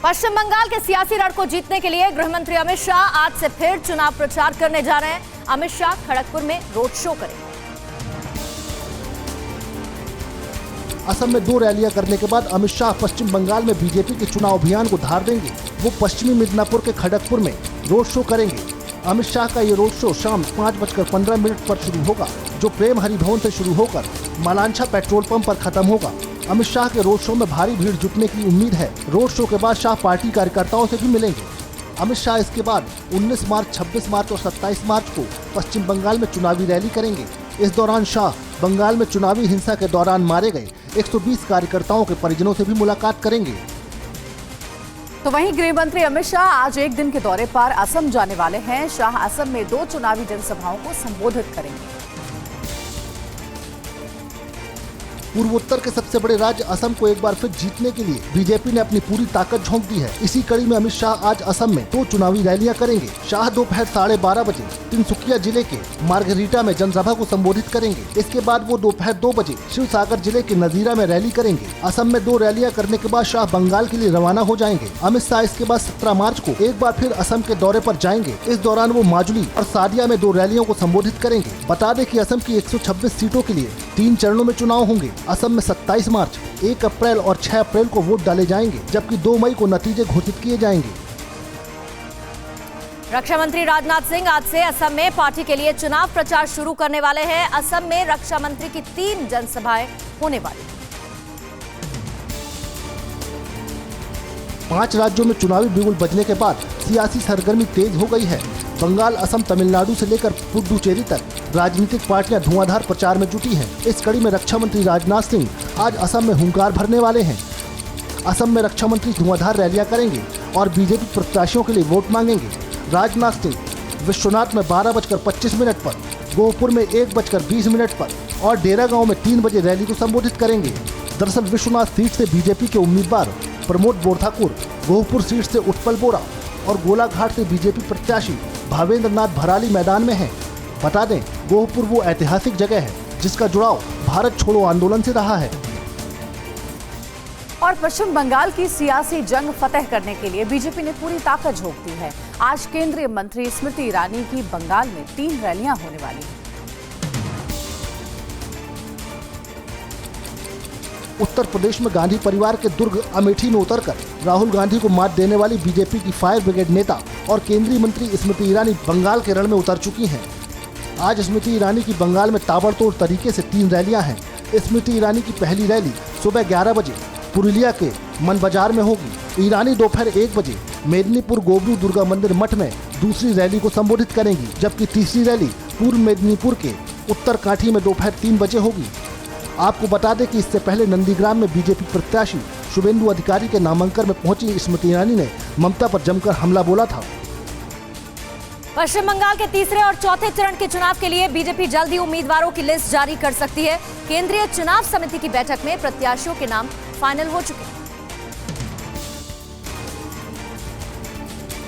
पश्चिम बंगाल के सियासी रण को जीतने के लिए गृह मंत्री अमित शाह आज से फिर चुनाव प्रचार करने जा रहे हैं। अमित शाह खड़गपुर में रोड शो करेंगे। असम में 2 रैलियां करने के बाद अमित शाह पश्चिम बंगाल में बीजेपी के चुनाव अभियान को धार देंगे। वो पश्चिमी मिदनापुर के खड़गपुर में रोड शो करेंगे। अमित शाह का ये रोड शो शाम 5:15 पर शुरू होगा, जो प्रेम हरि भवन से शुरू होकर मालांछा पेट्रोल पंप पर खत्म होगा। अमित शाह के रोड शो में भारी भीड़ जुटने की उम्मीद है। रोड शो के बाद शाह पार्टी कार्यकर्ताओं से भी मिलेंगे। अमित शाह इसके बाद 19 मार्च, 26 मार्च और 27 मार्च को पश्चिम बंगाल में चुनावी रैली करेंगे। इस दौरान शाह बंगाल में चुनावी हिंसा के दौरान मारे गए 120 कार्यकर्ताओं के परिजनों से भी मुलाकात करेंगे। तो वहीं गृह मंत्री अमित शाह आज एक दिन के दौरे पर असम जाने वाले हैं। शाह असम में 2 चुनावी जनसभाओं को संबोधित करेंगे। पूर्वोत्तर के सबसे बड़े राज्य असम को एक बार फिर जीतने के लिए बीजेपी ने अपनी पूरी ताकत झोंक दी है। इसी कड़ी में अमित शाह आज असम में 2 चुनावी रैलियां करेंगे। शाह दोपहर 12:30 बजे तिनसुकिया जिले के मार्गरीटा में जनसभा को संबोधित करेंगे। इसके बाद वो दोपहर 2 बजे शिवसागर जिले के नजीरा में रैली करेंगे। असम में 2 रैलियां करने के बाद शाह बंगाल के लिए रवाना हो जाएंगे। अमित शाह इसके बाद 17 मार्च को एक बार फिर असम के दौरे पर जाएंगे। इस दौरान वो माजुली और सादिया में 2 रैलियों को संबोधित करेंगे। बता दें कि असम की 126 सीटों के लिए 3 चरणों में चुनाव होंगे। असम में 27 मार्च, 1 अप्रैल और 6 अप्रैल को वोट डाले जाएंगे, जबकि 2 मई को नतीजे घोषित किए जाएंगे। रक्षा मंत्री राजनाथ सिंह आज से असम में पार्टी के लिए चुनाव प्रचार शुरू करने वाले हैं। असम में रक्षा मंत्री की 3 जनसभाएं होने वाली। 5 राज्यों में चुनावी बिगुल बजने के बाद सियासी सरगर्मी तेज हो गई है। बंगाल, असम, तमिलनाडु से लेकर पुडुचेरी तक राजनीतिक पार्टियां धुआंधार प्रचार में जुटी हैं। इस कड़ी में रक्षा मंत्री राजनाथ सिंह आज असम में हुंकार भरने वाले हैं। असम में रक्षा मंत्री धुआंधार रैलियां करेंगे और बीजेपी प्रत्याशियों के लिए वोट मांगेंगे। राजनाथ सिंह विश्वनाथ में 12:25 पर, गोहपुर में 1:20 पर और डेरा गांव में 3 बजे रैली को संबोधित करेंगे। दरअसल विश्वनाथ सीट से बीजेपी के उम्मीदवार प्रमोद बोरठाकुर, गोहपुर सीट से उत्पल बोरा और गोलाघाट से बीजेपी प्रत्याशी भावेंद्र नाथ भराली मैदान में हैं। बता दें, गोहपुर वो ऐतिहासिक जगह है जिसका जुड़ाव भारत छोड़ो आंदोलन से रहा है। और पश्चिम बंगाल की सियासी जंग फतेह करने के लिए बीजेपी ने पूरी ताकत झोंक दी है। आज केंद्रीय मंत्री स्मृति ईरानी की बंगाल में 3 रैलियां होने वाली हैं। उत्तर प्रदेश में गांधी परिवार के दुर्ग अमेठी में उतरकर राहुल गांधी को मात देने वाली बीजेपी की फायर ब्रिगेड नेता और केंद्रीय मंत्री स्मृति ईरानी बंगाल के रण में उतर चुकी हैं। आज स्मृति ईरानी की बंगाल में ताबड़तोड़ तरीके से 3 रैलियां हैं। स्मृति ईरानी की पहली रैली सुबह 11 बजे पुरुलिया के मन बाजार में होगी। ईरानी दोपहर 1 बजे मेदिनीपुर गोबरू दुर्गा मंदिर मठ में दूसरी रैली को संबोधित करेंगी, जबकि तीसरी रैली पूर्व मेदिनीपुर के उत्तर काठी में दोपहर 3 बजे होगी। आपको बता दें कि इससे पहले नंदीग्राम में बीजेपी प्रत्याशी शुभेंदु अधिकारी के नामांकन में पहुंची स्मृति ईरानी ने ममता पर जमकर हमला बोला था। पश्चिम बंगाल के तीसरे और चौथे चरण के चुनाव के लिए बीजेपी जल्द ही उम्मीदवारों की लिस्ट जारी कर सकती है। केंद्रीय चुनाव समिति की बैठक में प्रत्याशियों के नाम फाइनल हो चुके हैं।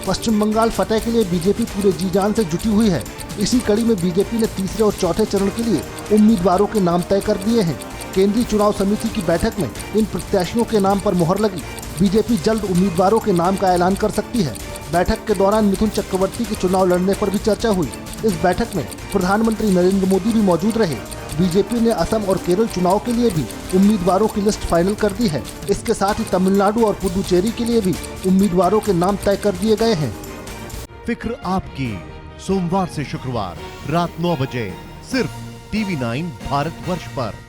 पश्चिम बंगाल फतेह के लिए बीजेपी पूरे जी जान से जुटी हुई है। इसी कड़ी में बीजेपी ने तीसरे और चौथे चरण के लिए उम्मीदवारों के नाम तय कर दिए हैं। केंद्रीय चुनाव समिति की बैठक में इन प्रत्याशियों के नाम पर मुहर लगी। बीजेपी जल्द उम्मीदवारों के नाम का ऐलान कर सकती है। बैठक के दौरान मिथुन चक्रवर्ती के चुनाव लड़ने पर भी चर्चा हुई। इस बैठक में प्रधानमंत्री नरेंद्र मोदी भी मौजूद रहे। बीजेपी ने असम और केरल चुनाव के लिए भी उम्मीदवारों की लिस्ट फाइनल कर दी है। इसके साथ ही तमिलनाडु और पुडुचेरी के लिए भी उम्मीदवारों के नाम तय कर दिए गए हैं। फिक्र आपकी, सोमवार से शुक्रवार रात 9 बजे सिर्फ TV9 भारतवर्ष पर।